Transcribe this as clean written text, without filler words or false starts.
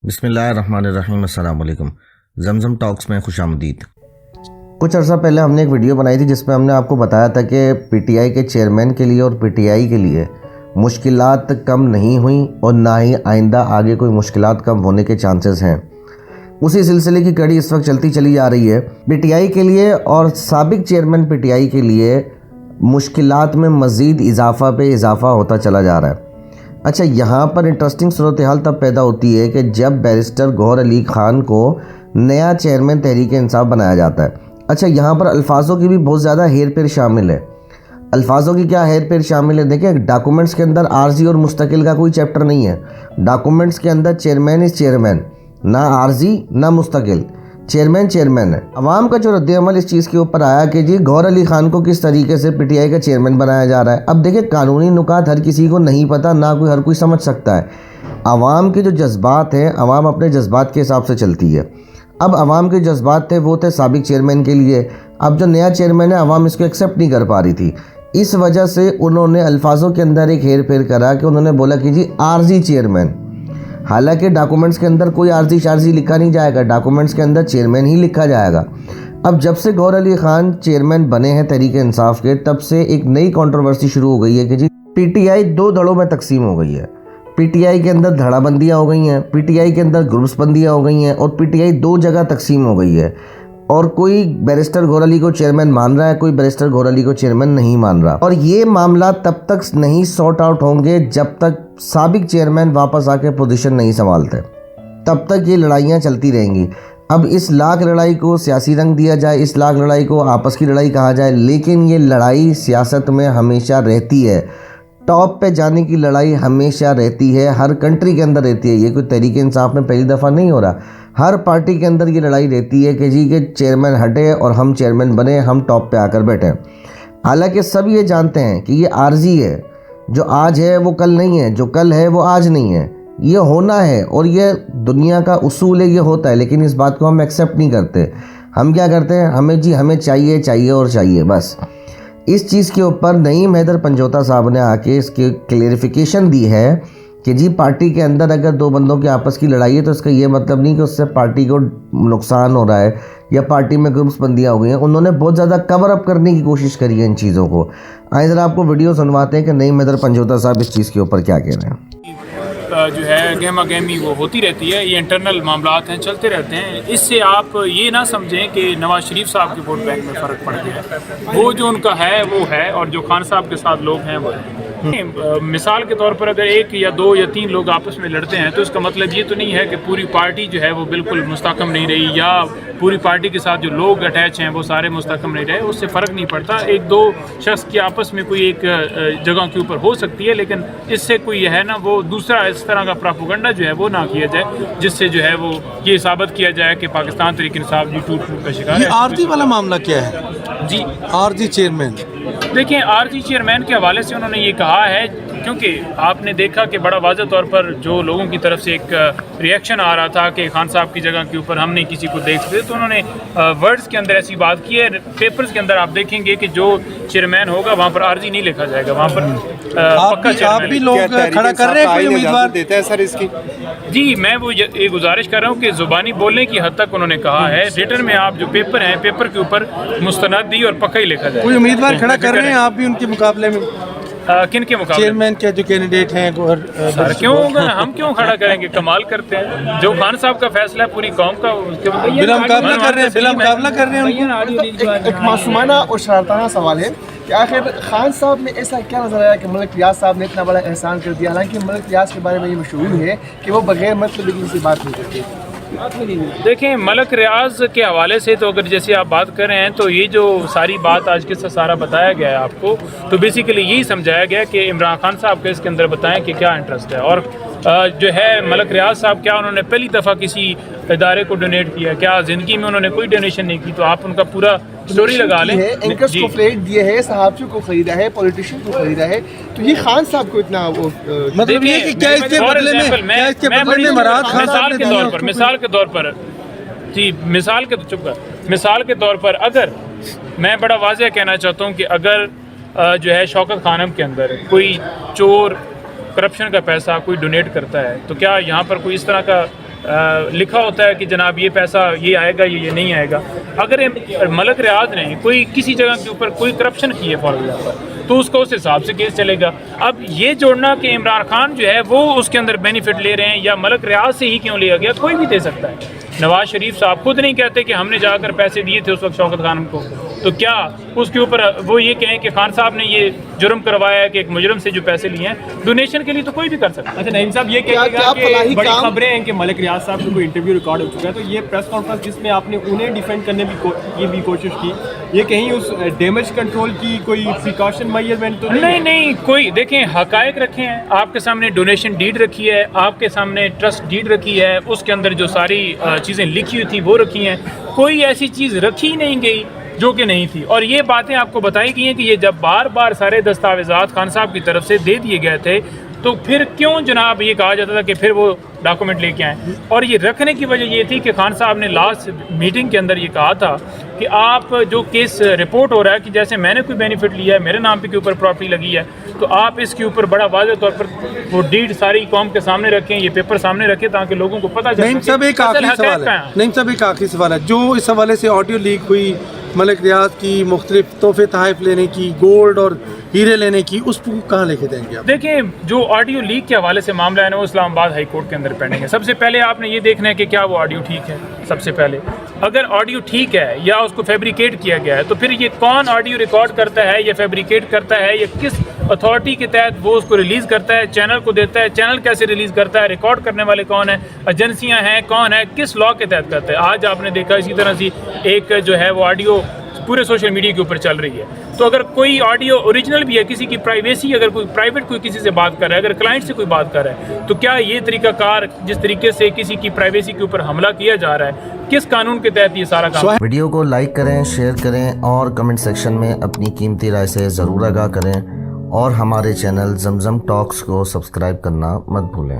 بسم اللہ الرحمن الرحیم۔ السلام علیکم۔ زمزم ٹاکس میں خوش آمدید۔ کچھ عرصہ پہلے ہم نے ایک ویڈیو بنائی تھی جس میں ہم نے آپ کو بتایا تھا کہ پی ٹی آئی کے چیئرمین کے لیے اور پی ٹی آئی کے لیے مشکلات کم نہیں ہوئیں اور نہ ہی آئندہ آگے کوئی مشکلات کم ہونے کے چانسز ہیں۔ اسی سلسلے کی کڑی اس وقت چلتی چلی جا رہی ہے۔ پی ٹی آئی کے لیے اور سابق چیئرمین پی ٹی آئی کے لیے مشکلات میں مزید اضافہ پہ اضافہ ہوتا چلا جا رہا ہے۔ اچھا، یہاں پر انٹرسٹنگ صورتحال تب پیدا ہوتی ہے کہ جب بیرسٹر گوہر علی خان کو نیا چیئرمین تحریک انصاف بنایا جاتا ہے۔ اچھا، یہاں پر الفاظوں کی بھی بہت زیادہ ہیر پھیر شامل ہے۔ الفاظوں کی کیا ہیر پھیر شامل ہے؟ دیکھیں، ڈاکومنٹس کے اندر عارضی اور مستقل کا کوئی چیپٹر نہیں ہے۔ ڈاکومنٹس کے اندر چیئرمین از چیئرمین، نہ عارضی نہ مستقل، چیئرمین ہے۔ عوام کا جو رد عمل اس چیز کے اوپر آیا کہ جی گوہر علی خان کو کس طریقے سے پی ٹی آئی کا چیئرمین بنایا جا رہا ہے۔ اب دیکھیں، قانونی نکات ہر کسی کو نہیں پتہ، نہ ہر کوئی سمجھ سکتا ہے۔ عوام کے جو جذبات ہیں، عوام اپنے جذبات کے حساب سے چلتی ہے۔ اب عوام کے جذبات تھے، وہ تھے سابق چیئرمین کے لیے۔ اب جو نیا چیئرمین ہے، عوام اس کو ایکسیپٹ نہیں کر پا رہی تھی۔ اس وجہ سے انہوں نے الفاظوں کے اندر ایک ہیر پھیر کرا کہ انہوں نے بولا کہ جی عارضی چیئرمین، حالانکہ ڈاکومنٹس کے اندر کوئی عارضی شارضی لکھا نہیں جائے گا، ڈاکومنٹس کے اندر چیئرمین ہی لکھا جائے گا۔ اب جب سے گوہر علی خان چیئرمین بنے ہیں تحریک انصاف کے، تب سے ایک نئی کنٹروورسی شروع ہو گئی ہے کہ جی پی ٹی آئی دو دھڑوں میں تقسیم ہو گئی ہے۔ پی ٹی آئی کے اندر دھڑا بندیاں ہو گئی ہیں، پی ٹی آئی کے اندر گروپس بندیاں ہو گئی ہیں، اور پی ٹی آئی دو جگہ تقسیم ہو گئی ہے۔ اور کوئی بیرسٹر گوہر علی کو چیئرمین مان رہا ہے، کوئی بیرسٹر گوہر علی کو چیئرمین نہیں مان رہا۔ اور یہ معاملات تب تک نہیں سارٹ آؤٹ ہوں گے جب تک سابق چیئرمین واپس آ کے پوزیشن نہیں سنبھالتے، تب تک یہ لڑائیاں چلتی رہیں گی۔ اب اس لاکھ لڑائی کو سیاسی رنگ دیا جائے، اس لاکھ لڑائی کو آپس کی لڑائی کہا جائے، لیکن یہ لڑائی سیاست میں ہمیشہ رہتی ہے۔ ٹاپ پہ جانے کی لڑائی ہمیشہ رہتی ہے، ہر کنٹری کے اندر رہتی ہے۔ یہ کوئی تحریک انصاف میں پہلی دفعہ نہیں ہو رہا، ہر پارٹی کے اندر یہ لڑائی رہتی ہے کہ جی کہ چیئرمین ہٹے اور ہم چیئرمین بنے، ہم ٹاپ پہ آ کر بیٹھیں۔ حالانکہ سب یہ جانتے ہیں کہ یہ عارضی ہے، جو آج ہے وہ کل نہیں ہے، جو کل ہے وہ آج نہیں ہے، یہ ہونا ہے اور یہ دنیا کا اصول ہے، یہ ہوتا ہے۔ لیکن اس بات کو ہم ایکسیپٹ نہیں کرتے۔ ہم کیا کرتے ہیں؟ ہمیں چاہیے اور چاہیے بس۔ اس چیز کے اوپر نعیم حیدر پنجوتا صاحب نے آ کے اس کی کلیریفیکیشن دی ہے کہ جی پارٹی کے اندر اگر دو بندوں کی آپس کی لڑائی ہے تو اس کا یہ مطلب نہیں کہ اس سے پارٹی کو نقصان ہو رہا ہے یا پارٹی میں گروپس بندیاں ہو گئی ہیں۔ انہوں نے بہت زیادہ کور اپ کرنے کی کوشش کری ہے ان چیزوں کو۔ آئیں ذرا آپ کو ویڈیو سنواتے ہیں کہ نعیم حیدر پنجوتا صاحب اس چیز کے اوپر کیا کہہ رہے ہیں۔ جو ہے گہما گہمی وہ ہوتی رہتی ہے، یہ انٹرنل معاملات ہیں، چلتے رہتے ہیں۔ اس سے آپ یہ نہ سمجھیں کہ نواز شریف صاحب کے ووٹ بینک میں فرق پڑ گیا ہے۔ وہ جو ان کا ہے وہ ہے، اور جو خان صاحب کے ساتھ لوگ ہیں وہ ہیں۔ مثال کے طور پر اگر ایک یا دو یا تین لوگ آپس میں لڑتے ہیں تو اس کا مطلب یہ تو نہیں ہے کہ پوری پارٹی جو ہے وہ بالکل مستحکم نہیں رہی، یا پوری پارٹی کے ساتھ جو لوگ اٹیچ ہیں وہ سارے مستحکم نہیں رہے۔ اس سے فرق نہیں پڑتا۔ ایک دو شخص کی آپس میں کوئی ایک جگہ کے اوپر ہو سکتی ہے، لیکن اس سے کوئی ہے نا وہ دوسرا اس طرح کا پراپوگنڈا جو ہے وہ نہ کیا جائے جس سے جو ہے وہ یہ ثابت کیا جائے کہ پاکستان تحریک انصاف جو ٹوٹ کا شکار ہے۔ یہ عارضی والا معاملہ کیا ہے؟ جی عارضی چیئرمین، دیکھیں، عارضی چیئرمین کے حوالے سے انہوں نے یہ کہا ہے، کیونکہ آپ نے دیکھا کہ بڑا واضح طور پر جو لوگوں کی طرف سے ایک ریئیکشن آ رہا تھا کہ خان صاحب کی جگہ کے اوپر ہم نہیں کسی کو دیکھ سکتے، تو انہوں نے ورڈز کے اندر ایسی بات کی ہے۔ پیپرز کے اندر آپ دیکھیں گے کہ جو چیئرمین ہوگا وہاں پر عارضی نہیں لکھا جائے گا، وہاں پر پکا آپ چیئرمین بھی لوگ کھڑا کر رہے ہیں، کوئی امیدوار دیتا ہے سر اس کی؟ جی، میں وہ یہ گزارش کر رہا ہوں کہ زبانی بولنے کی حد تک انہوں نے کہا ہے، ریٹن میں آپ جو پیپر ہیں، پیپر کے اوپر مستند دی اور پکا ہی لکھا جائے۔ کوئی امیدوار کھڑا کر رہے ہیں آپ بھی ان کے مقابلے میں؟ کن کے مقابلے؟ چیئرمین کے جو کینڈیڈیٹ ہیں سر کیوں ہوگا؟ ہم کیوں کھڑا کریں گے؟ کمال کرتے ہیں، جو خان صاحب کا فیصلہ ہے پوری قوم کا، اس کے بلا مقابلہ کر رہے ہیں، بلا مقابلہ کر رہے ہیں۔ ایک معصومانہ اور شرارتانہ سوال ہے کہ آخر خان صاحب میں ایسا کیا نظر آیا کہ ملک ریاض صاحب نے اتنا بڑا احسان کر دیا؟ حالانکہ ملک ریاض کے بارے میں یہ مشہور ہے کہ وہ بغیر مطلب کسی سے بات نہیں کرتے۔ دیکھیں، ملک ریاض کے حوالے سے تو اگر جیسے آپ بات کر رہے ہیں تو یہ جو ساری بات آج کے سارا بتایا گیا ہے آپ کو، تو بیسیکلی یہی سمجھایا گیا کہ عمران خان صاحب کے اس کے اندر بتائیں کہ کیا انٹرسٹ ہے، اور جو ہے ملک ریاض صاحب کیا انہوں نے پہلی دفعہ کسی ادارے کو ڈونیٹ کیا؟ کیا زندگی میں انہوں نے کوئی ڈونیشن نہیں کی؟ تو آپ ان کا پورا اسٹوری لگا لیں۔ اینکرز کو فلیٹ دیے ہے، صحافیوں کو خریدا ہے، پولیٹیشین کو خریدا ہے، تو یہ خان صاحب کو اتنا وہ مطلب یہ کہ کیا اس کے بدلے میں مراد خان صاحب نے دیا؟ مثال کے طور پر جی، مثال کے طور پر اگر میں بڑا واضح کہنا چاہتا ہوں کہ اگر جو ہے شوکت خانم کے اندر کوئی چور کرپشن کا پیسہ کوئی ڈونیٹ کرتا ہے تو کیا یہاں پر کوئی اس طرح کا لکھا ہوتا ہے کہ جناب یہ پیسہ یہ آئے گا یہ نہیں آئے گا. اگر ملک ریاض نے کوئی کسی جگہ کے اوپر کوئی کرپشن کی ہے فار ایگزامپل تو اس کو اس حساب سے کیس چلے گا. اب یہ جوڑنا کہ عمران خان جو ہے وہ اس کے اندر بینیفٹ لے رہے ہیں یا ملک ریاض سے ہی کیوں لیا گیا, کوئی بھی دے سکتا ہے. نواز شریف صاحب خود نہیں کہتے کہ ہم نے جا کر پیسے دیے تھے اس وقت شوکت خان کو, تو کیا اس کے اوپر وہ یہ کہیں کہ خان صاحب نے یہ جرم کروایا ہے کہ ایک مجرم سے جو پیسے لیے ہیں ڈونیشن کے لیے, تو کوئی بھی کر سکتا ہے. اچھا نعیم صاحب, یہ کہہ گا کہ بڑی خبریں ہیں کہ ملک ریاض صاحب کا کوئی انٹرویو ریکارڈ ہو چکا ہے, تو یہ پریس کانفرنس جس میں آپ نے انہیں ڈیفینڈ کرنے کی بھی کوشش کی, یہ کہیں اس ڈیمیج کنٹرول کی کوئی پریکاشن میجرمنٹ تو نہیں کوئی دیکھیں حقائق رکھے ہیں آپ کے سامنے, ڈونیشن ڈیڈ رکھی ہے آپ کے سامنے, ٹرسٹ ڈیڈ رکھی ہے, اس کے اندر جو ساری چیزیں لکھی ہوئی تھیں وہ رکھی ہیں, کوئی ایسی چیز رکھی نہیں گئی جو کہ نہیں تھی. اور یہ باتیں آپ کو بتائی گئی ہیں کہ یہ جب بار بار سارے دستاویزات خان صاحب کی طرف سے دے دیے گئے تھے تو پھر کیوں جناب یہ کہا جاتا تھا کہ پھر وہ ڈاکومنٹ لے کے آئیں. اور یہ رکھنے کی وجہ یہ تھی کہ خان صاحب نے لاسٹ میٹنگ کے اندر یہ کہا تھا کہ آپ جو کیس رپورٹ ہو رہا ہے کہ جیسے میں نے کوئی بینیفٹ لیا ہے, میرے نام پہ کے اوپر پراپرٹی لگی ہے, تو آپ اس کے اوپر بڑا واضح طور پر وہ ڈیڈ ساری قوم کے سامنے رکھیں, یہ پیپر سامنے رکھیں تاکہ لوگوں کو پتہ چلے. نعیم صاحب ایک آخری سوال ہے, جو اس حوالے سے آڈیو لیک ہوئی ملک ریاض کی مختلف تحفے تحائف لینے کی, گولڈ اور ہیرے لینے کی, اس کو کہاں لے کے دیں گے آپ؟ دیکھیں جو آڈیو لیک کے حوالے سے معاملہ ہے نا وہ اسلام آباد ہائی کورٹ کے اندر پینڈنگ ہے. سب سے پہلے آپ نے یہ دیکھنا ہے کہ کیا وہ آڈیو ٹھیک ہے. سب سے پہلے اگر آڈیو ٹھیک ہے یا اس کو فیبریکیٹ کیا گیا ہے تو پھر یہ کون آڈیو ریکارڈ کرتا ہے یا فیبریکیٹ کرتا ہے یا کس اتھارٹی کے تحت وہ اس کو ریلیز کرتا ہے, چینل کو دیتا ہے, چینل کیسے ریلیز کرتا ہے, ریکارڈ کرنے والے کون ہیں, ایجنسیاں ہیں, کون ہے, کس لاء کے تحت کرتا ہے. آج آپ نے دیکھا اسی طرح سے ایک جو ہے وہ آڈیو پورے سوشل میڈیا کے اوپر چل رہی ہے. تو اگر کوئی آڈیو اوریجنل بھی ہے, کسی کی پرائیویسی, اگر کوئی پرائیویٹ کوئی کسی سے بات کر رہا ہے, اگر کلائنٹ سے کوئی بات کر رہا ہے, تو کیا یہ طریقہ کار جس طریقے سے کسی کی پرائیویسی کے اوپر حملہ کیا جا رہا ہے, کس قانون کے تحت یہ سارا کام؟ ویڈیو کو لائک کریں, شیئر کریں اور کمنٹ سیکشن میں اپنی قیمتی رائے سے ضرور آگاہ کریں, اور ہمارے چینل زمزم ٹاکس کو سبسکرائب کرنا مت بھولیں.